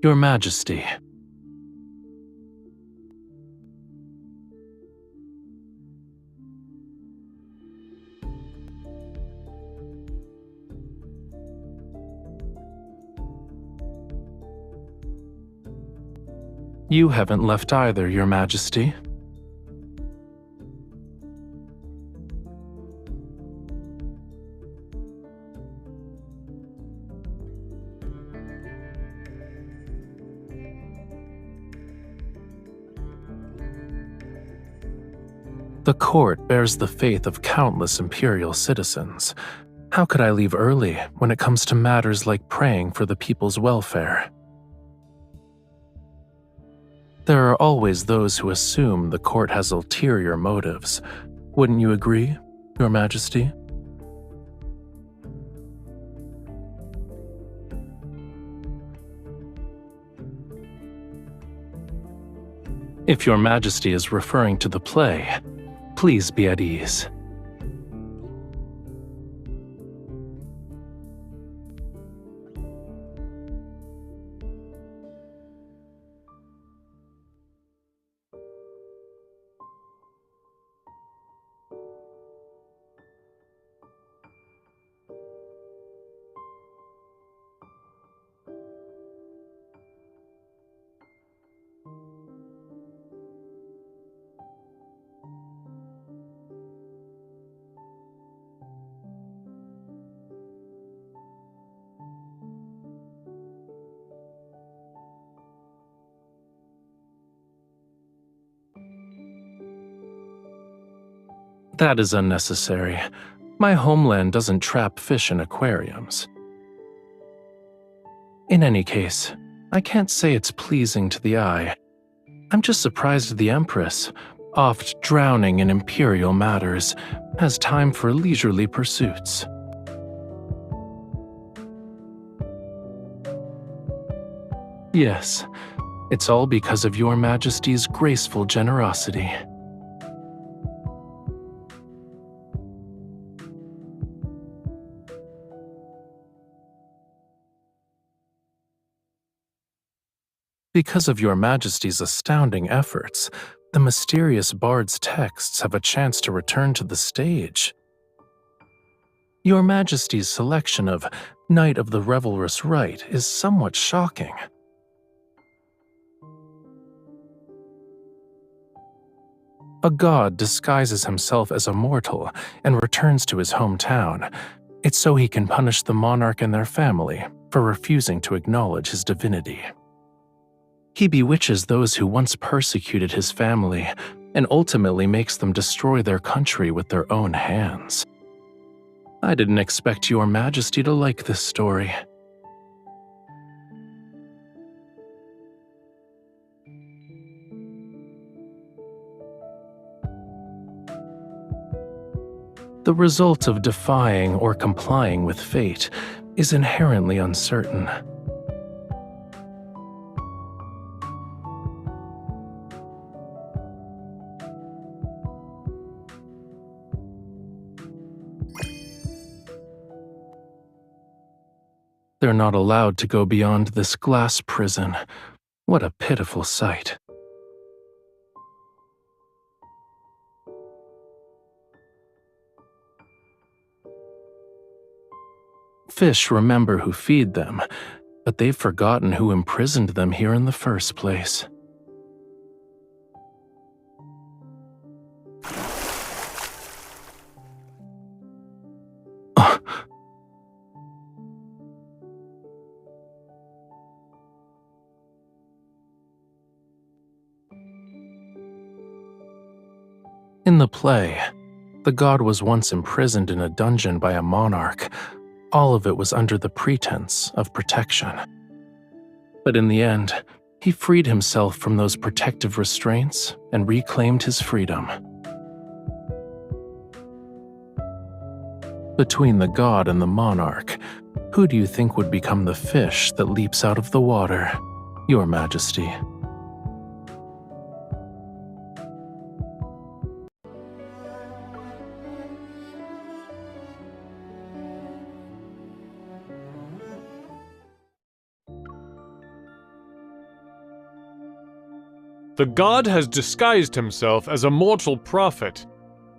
Your Majesty. You haven't left either, Your Majesty. The court bears the faith of countless imperial citizens. How could I leave early when it comes to matters like praying for the people's welfare? There are always those who assume the court has ulterior motives. Wouldn't you agree, Your Majesty? If Your Majesty is referring to the play, please be at ease. That is unnecessary. My homeland doesn't trap fish in aquariums. In any case, I can't say it's pleasing to the eye. I'm just surprised the Empress, oft drowning in imperial matters, has time for leisurely pursuits. Yes, it's all because of Your Majesty's graceful generosity. Because of Your Majesty's astounding efforts, the mysterious bard's texts have a chance to return to the stage. Your Majesty's selection of Knight of the Revelrous Rite is somewhat shocking. A god disguises himself as a mortal and returns to his hometown. It's so he can punish the monarch and their family for refusing to acknowledge his divinity. He bewitches those who once persecuted his family and ultimately makes them destroy their country with their own hands. I didn't expect Your Majesty to like this story. The result of defying or complying with fate is inherently uncertain. They're not allowed to go beyond this glass prison. What a pitiful sight. Fish remember who feed them, but they've forgotten who imprisoned them here in the first place. In the play, the god was once imprisoned in a dungeon by a monarch. All of it was under the pretense of protection. But in the end, he freed himself from those protective restraints and reclaimed his freedom. Between the god and the monarch, who do you think would become the fish that leaps out of the water, Your Majesty? The god has disguised himself as a mortal prophet.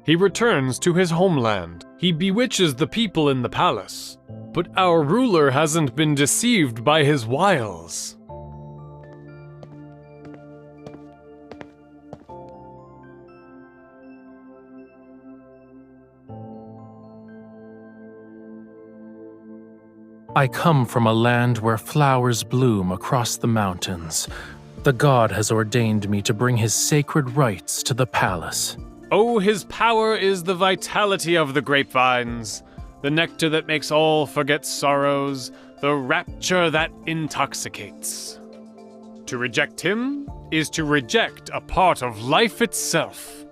He returns to his homeland. He bewitches the people in the palace. But our ruler hasn't been deceived by his wiles. I come from a land where flowers bloom across the mountains. The god has ordained me to bring his sacred rites to the palace. Oh, his power is the vitality of the grapevines, the nectar that makes all forget sorrows, the rapture that intoxicates. To reject him is to reject a part of life itself.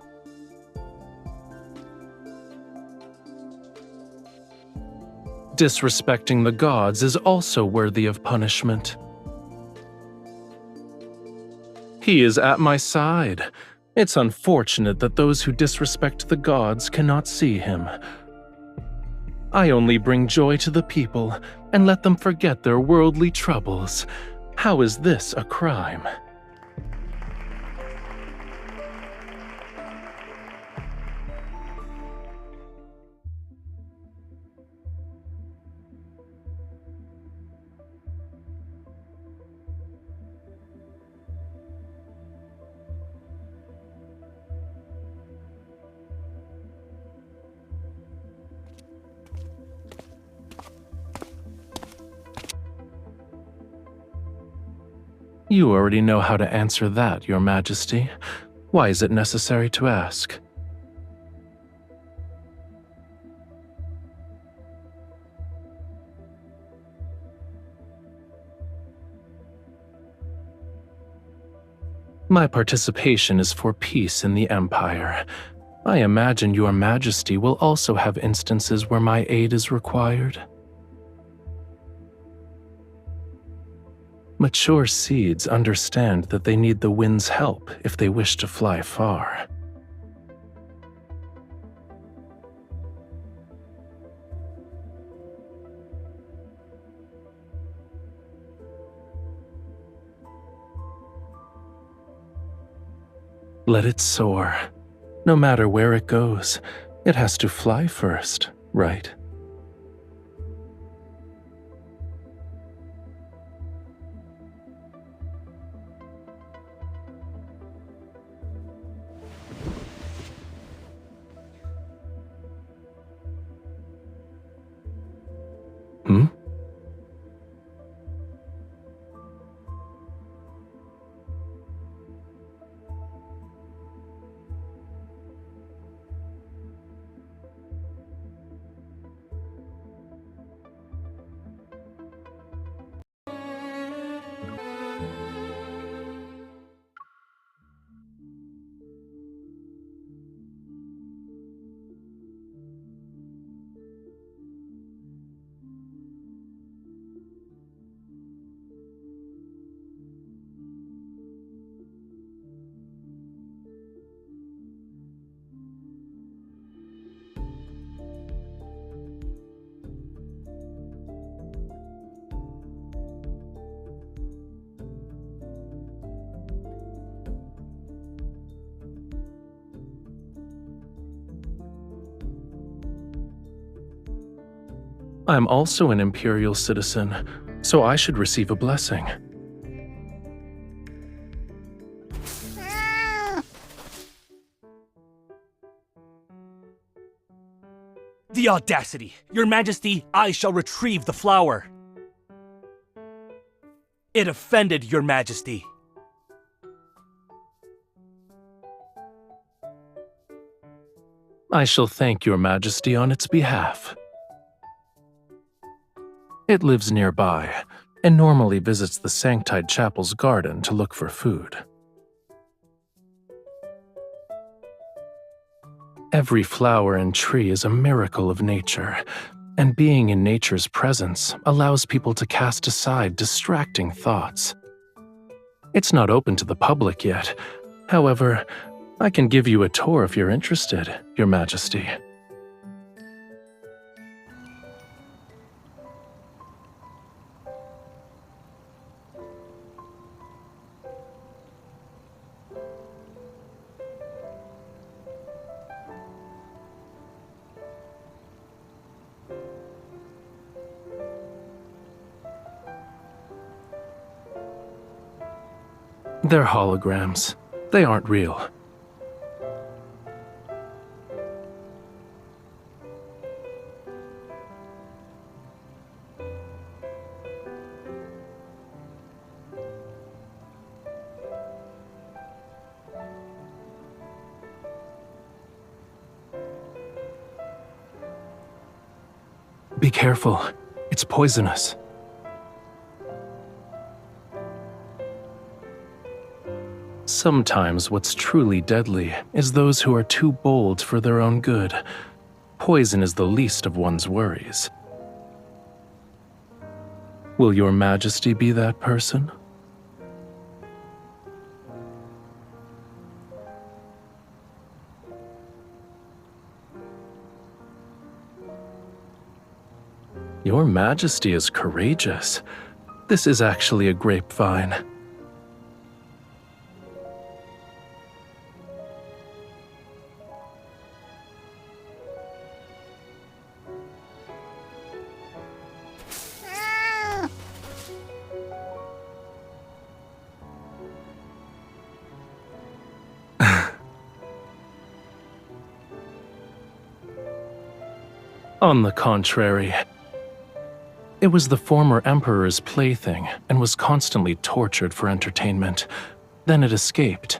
Disrespecting the gods is also worthy of punishment. He is at my side. It's unfortunate that those who disrespect the gods cannot see him. I only bring joy to the people and let them forget their worldly troubles. How is this a crime? You already know how to answer that, Your Majesty. Why is it necessary to ask? My participation is for peace in the Empire. I imagine Your Majesty will also have instances where my aid is required. Mature seeds understand that they need the wind's help if they wish to fly far. Let it soar. No matter where it goes, it has to fly first, right? Hmm? I'm also an imperial citizen, so I should receive a blessing. The audacity! Your Majesty, I shall retrieve the flower. It offended Your Majesty. I shall thank Your Majesty on its behalf. It lives nearby, and normally visits the Sanctide Chapel's garden to look for food. Every flower and tree is a miracle of nature, and being in nature's presence allows people to cast aside distracting thoughts. It's not open to the public yet. However, I can give you a tour if you're interested, Your Majesty. They're holograms. They aren't real. Be careful. It's poisonous. Sometimes what's truly deadly is those who are too bold for their own good. Poison is the least of one's worries. Will Your Majesty be that person? Your Majesty is courageous. This is actually a grapevine. On the contrary, it was the former emperor's plaything and was constantly tortured for entertainment. Then it escaped.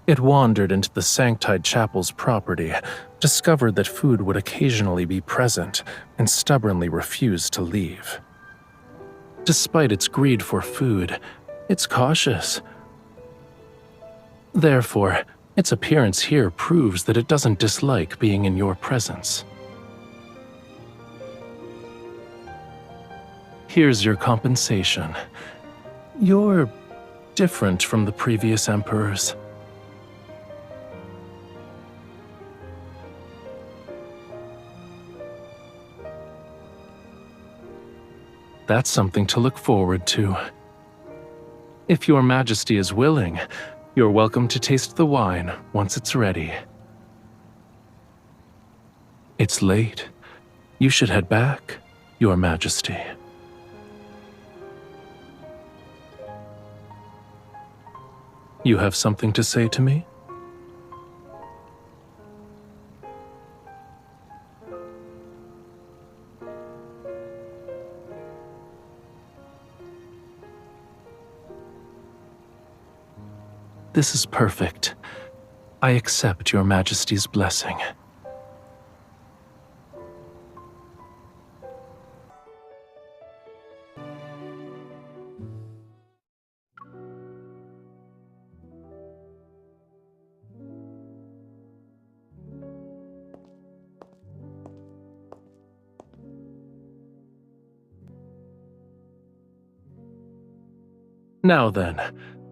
It wandered into the Sanctide Chapel's property, discovered that food would occasionally be present, and stubbornly refused to leave. Despite its greed for food, it's cautious. Therefore, its appearance here proves that it doesn't dislike being in your presence. Here's your compensation. You're different from the previous emperors. That's something to look forward to. If Your Majesty is willing, you're welcome to taste the wine once it's ready. It's late. You should head back, Your Majesty. You have something to say to me? This is perfect. I accept Your Majesty's blessing. Now then,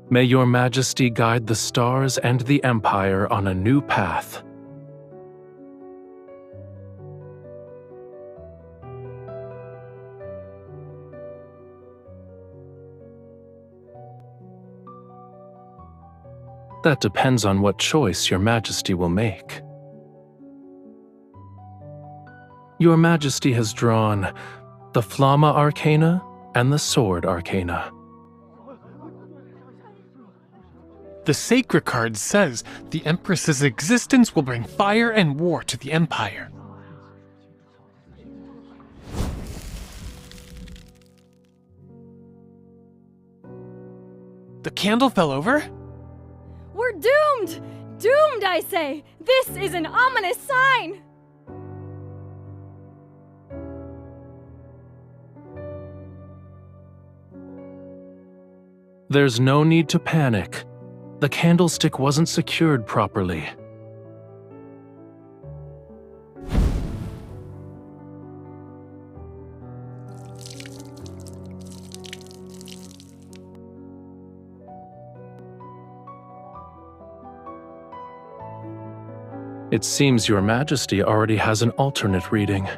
may Your Majesty guide the stars and the Empire on a new path. That depends on what choice Your Majesty will make. Your Majesty has drawn the Flamma Arcana and the Sword Arcana. The Sacred card says the Empress's existence will bring fire and war to the Empire. The candle fell over? We're doomed! Doomed, I say! This is an ominous sign! There's no need to panic. The candlestick wasn't secured properly. It seems Your Majesty already has an alternate reading.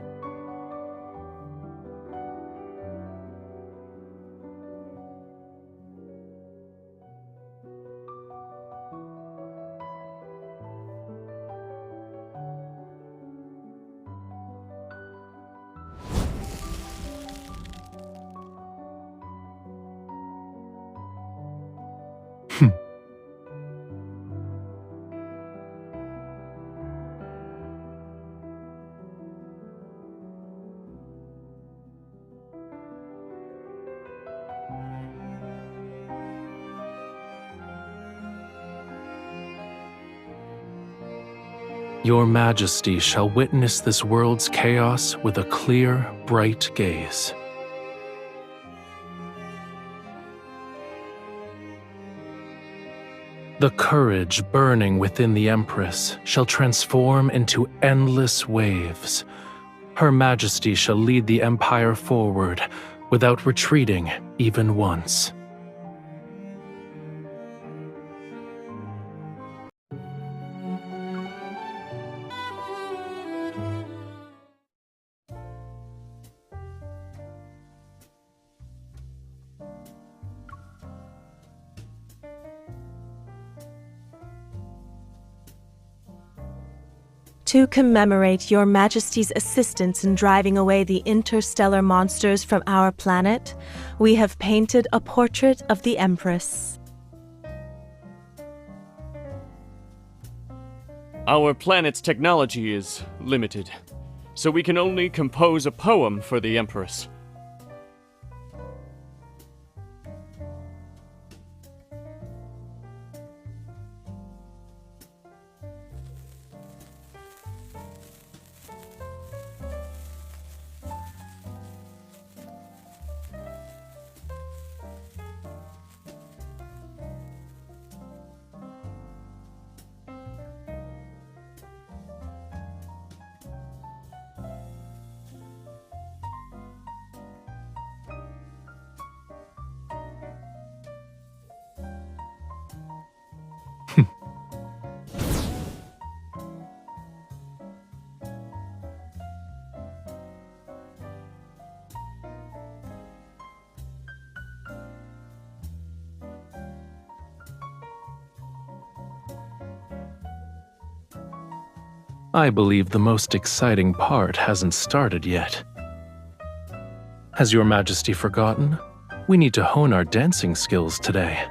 Your Majesty shall witness this world's chaos with a clear, bright gaze. The courage burning within the Empress shall transform into endless waves. Her Majesty shall lead the Empire forward without retreating even once. To commemorate Your Majesty's assistance in driving away the interstellar monsters from our planet, we have painted a portrait of the Empress. Our planet's technology is limited, so we can only compose a poem for the Empress. I believe the most exciting part hasn't started yet. Has Your Majesty forgotten? We need to hone our dancing skills today.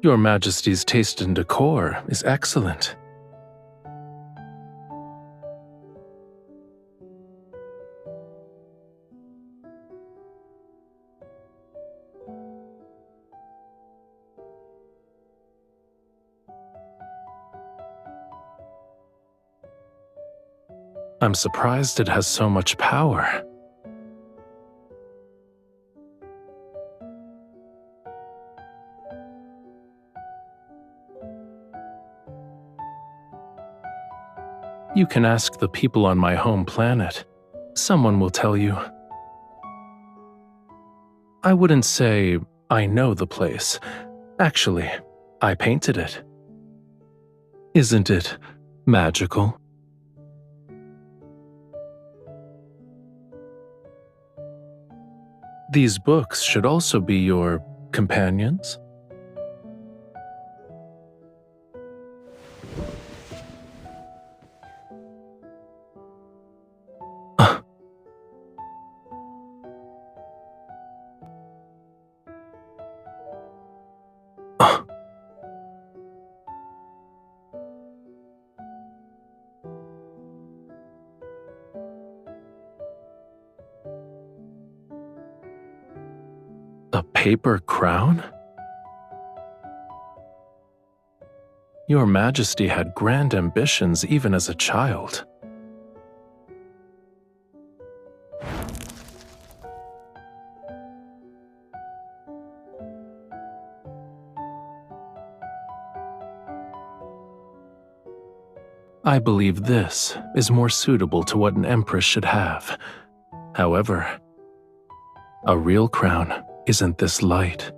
Your Majesty's taste in decor is excellent. I'm surprised it has so much power. You can ask the people on my home planet. Someone will tell you. I wouldn't say I know the place. Actually, I painted it. Isn't it magical? These books should also be your companions. A paper crown? Your Majesty had grand ambitions even as a child. I believe this is more suitable to what an empress should have. However, a real crown isn't this light.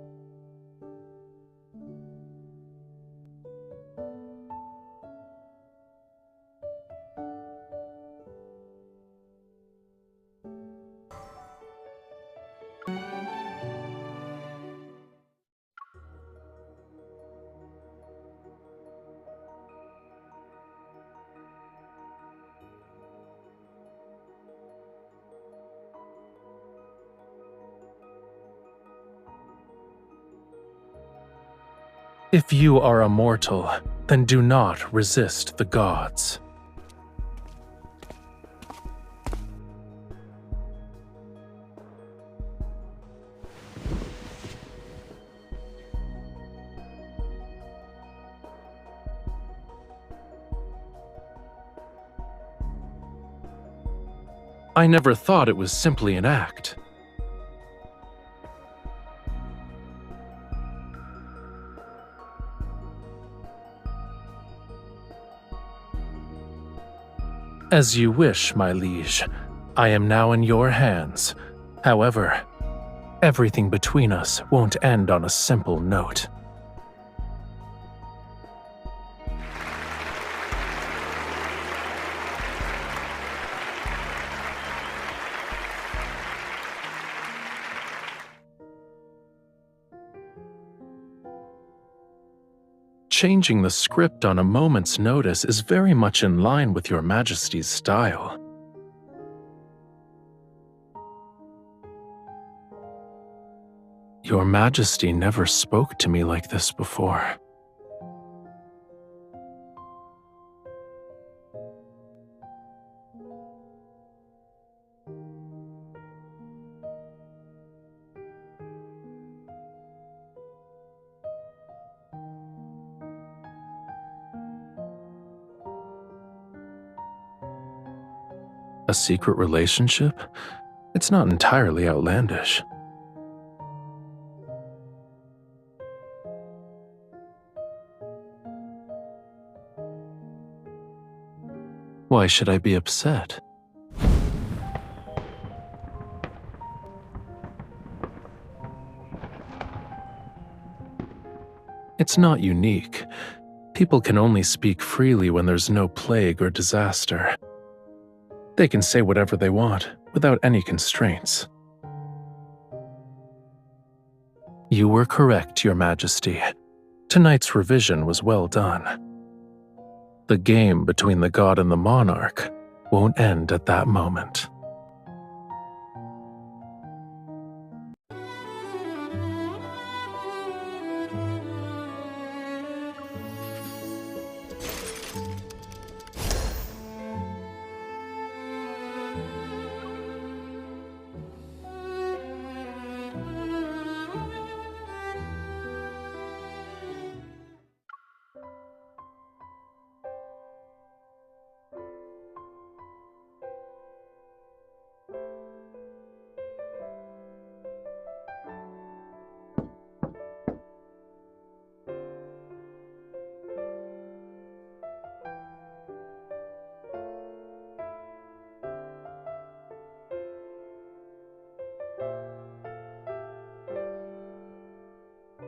If you are a mortal, then do not resist the gods. I never thought it was simply an act. As you wish, my liege. I am now in your hands. However, everything between us won't end on a simple note. Changing the script on a moment's notice is very much in line with your Majesty's style. Your Majesty never spoke to me like this before. A secret relationship? It's not entirely outlandish. Why should I be upset? It's not unique. People can only speak freely when there's no plague or disaster. They can say whatever they want, without any constraints. You were correct, Your Majesty. Tonight's revision was well done. The game between the god and the monarch won't end at that moment.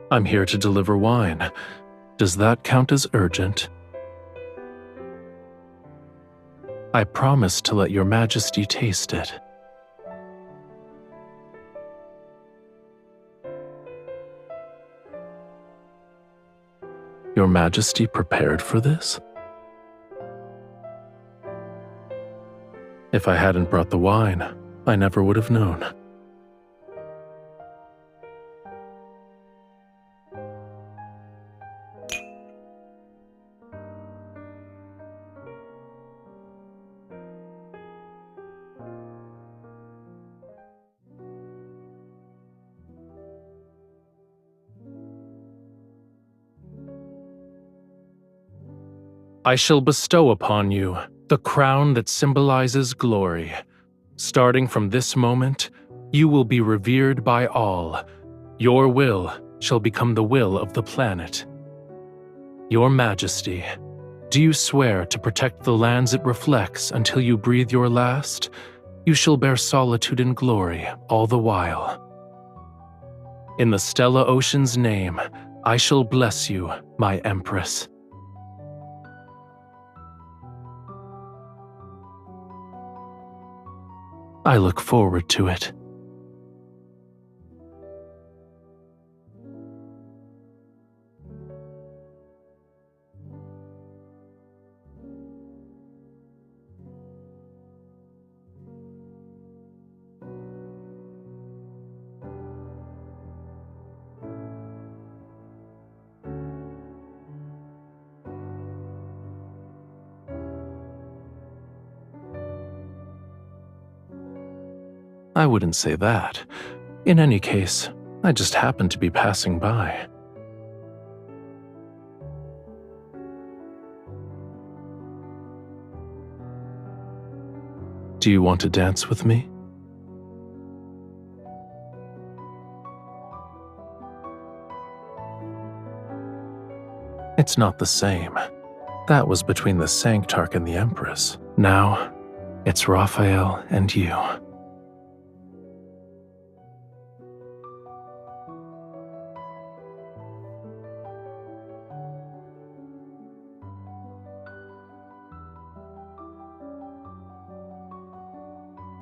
I'm here to deliver wine. Does that count as urgent? I promise to let Your Majesty taste it. Your Majesty prepared for this? If I hadn't brought the wine, I never would have known. I shall bestow upon you the crown that symbolizes glory. Starting from this moment, you will be revered by all. Your will shall become the will of the planet. Your Majesty, Do you swear to protect the lands it reflects until you breathe your last? You shall bear solitude and glory all the while. In the Stella Ocean's name, I shall bless you, my Empress. I look forward to it. I wouldn't say that. In any case, I just happened to be passing by. Do you want to dance with me? It's not the same. That was between the Sanctarch and the Empress. Now, it's Rafayel and you.